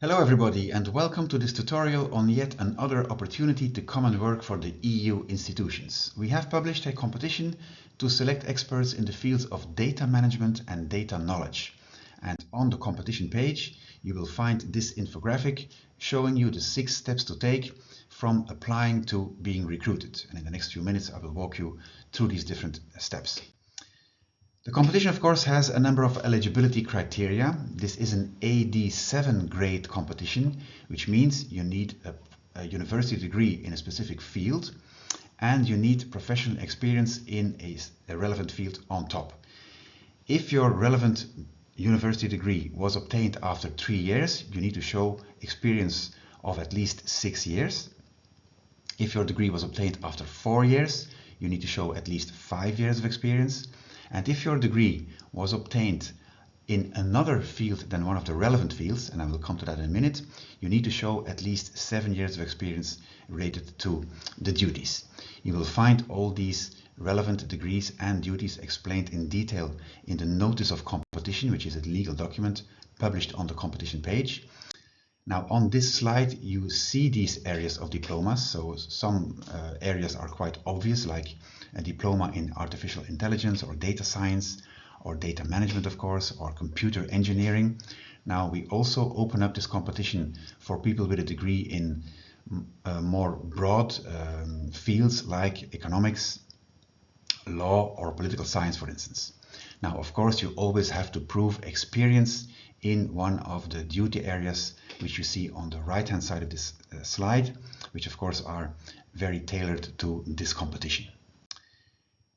Hello everybody and welcome to this tutorial on yet another opportunity to come and work for the EU institutions. We have published a competition to select experts in the fields of data management and data knowledge. And on the competition page you will find this infographic showing you the 6 steps to take from applying to being recruited. And in the next few minutes I will walk you through these different steps. The competition, of course, has a number of eligibility criteria. This is an AD7 grade competition, which means you need a university degree in a specific field and you need professional experience in a relevant field on top. If your relevant university degree was obtained after 3 years, you need to show experience of at least 6 years. If your degree was obtained after 4 years, you need to show at least 5 years of experience. And if your degree was obtained in another field than one of the relevant fields, and I will come to that in a minute, you need to show at least 7 years of experience related to the duties. You will find all these relevant degrees and duties explained in detail in the notice of competition, which is a legal document published on the competition page. Now on this slide you see these areas of diplomas, so some areas are quite obvious, like a diploma in artificial intelligence or data science or data management, of course, or computer engineering. Now we also open up this competition for people with a degree in more broad fields like economics, law or political science, for instance. Now of course you always have to prove experience in one of the duty areas which you see on the right hand side of this slide, which of course are very tailored to this competition.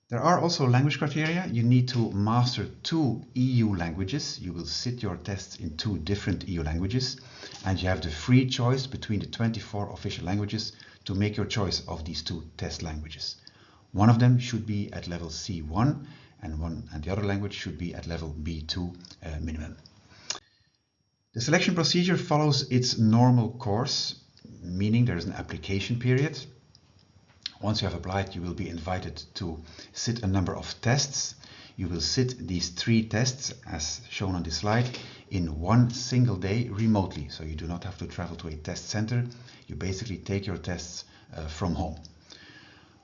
There are also language criteria. You need to master 2 EU languages. You will sit your tests in 2 different EU languages and you have the free choice between the 24 official languages to make your choice of these 2 test languages. One of them should be at level C1 and the other language should be at level B2 minimum. The selection procedure follows its normal course, meaning there is an application period. Once you have applied, you will be invited to sit a number of tests. You will sit these 3 tests, as shown on this slide, in one single day remotely. So you do not have to travel to a test center. You basically take your tests from home.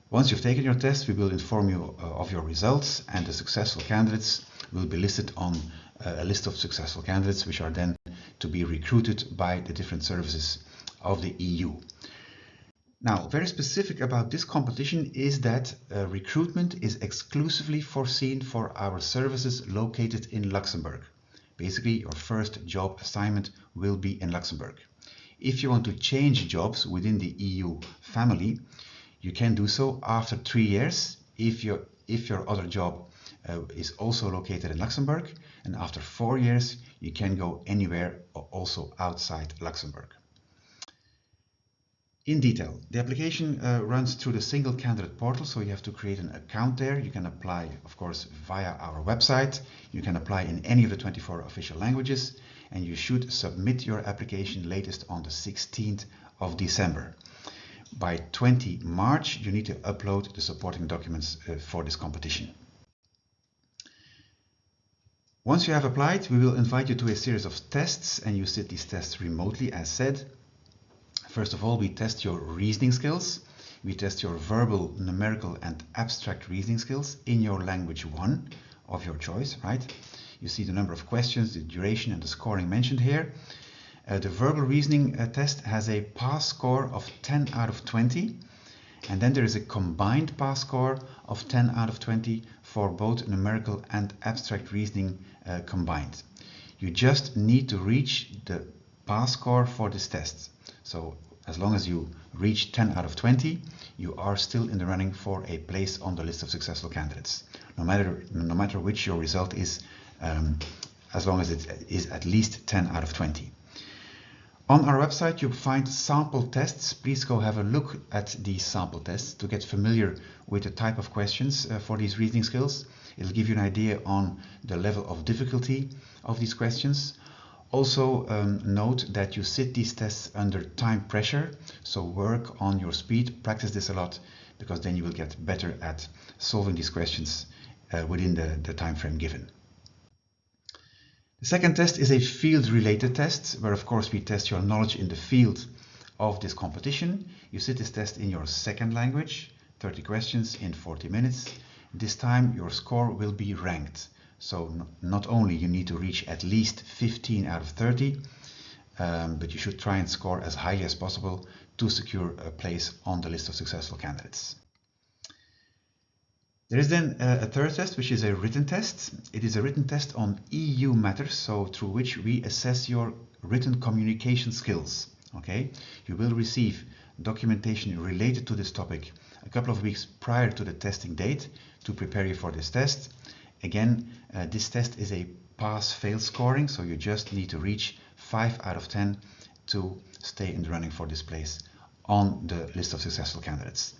Once you've taken your test, we will inform you of your results, and the successful candidates will be listed on a list of successful candidates, which are then to be recruited by the different services of the EU. Now, very specific about this competition is that recruitment is exclusively foreseen for our services located in Luxembourg. Basically, your first job assignment will be in Luxembourg. If you want to change jobs within the EU family, you can do so after 3 years if your other job is also located in Luxembourg, and after 4 years you can go anywhere also outside Luxembourg. In detail, the application runs through the single candidate portal, so you have to create an account there. You can apply, of course, via our website. You can apply in any of the 24 official languages, and you should submit your application latest on the 16th of December. By 20 March, you need to upload the supporting documents for this competition. Once you have applied, we will invite you to a series of tests, and you sit these tests remotely, as said. First of all, we test your reasoning skills. We test your verbal, numerical and abstract reasoning skills in your language 1 of your choice, right? You see the number of questions, the duration and the scoring mentioned here. The verbal reasoning test has a pass score of 10 out of 20. And then there is a combined pass score of 10 out of 20 for both numerical and abstract reasoning combined. You just need to reach the pass score for this test. So as long as you reach 10 out of 20, you are still in the running for a place on the list of successful candidates. No matter which your result is, as long as it is at least 10 out of 20. On our website you'll find sample tests. Please go have a look at these sample tests to get familiar with the type of questions for these reasoning skills. It'll give you an idea on the level of difficulty of these questions. Also note that you sit these tests under time pressure, so work on your speed, practice this a lot, because then you will get better at solving these questions within the time frame given. The second test is a field-related test, where of course we test your knowledge in the field of this competition. You sit this test in your second language, 30 questions in 40 minutes. This time your score will be ranked. So not only you need to reach at least 15 out of 30, but you should try and score as highly as possible to secure a place on the list of successful candidates. There is then a third test, which is a written test. It is a written test on EU matters, so through which we assess your written communication skills. Okay, you will receive documentation related to this topic a couple of weeks prior to the testing date to prepare you for this test. Again, this test is a pass-fail scoring, so you just need to reach 5 out of 10 to stay in the running for this place on the list of successful candidates.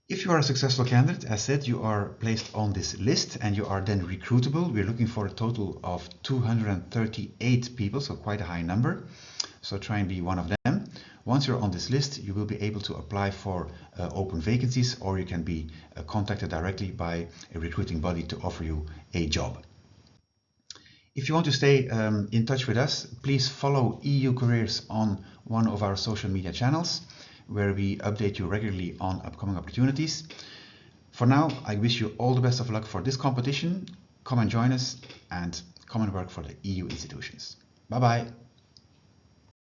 If you are a successful candidate, as said, you are placed on this list and you are then recruitable. We're looking for a total of 238 people, so quite a high number. So try and be one of them. Once you're on this list, you will be able to apply for open vacancies, or you can be contacted directly by a recruiting body to offer you a job. If you want to stay in touch with us, please follow EU Careers on one of our social media channels, where we update you regularly on upcoming opportunities. For now, I wish you all the best of luck for this competition. Come and join us and come and work for the EU institutions. Bye-bye.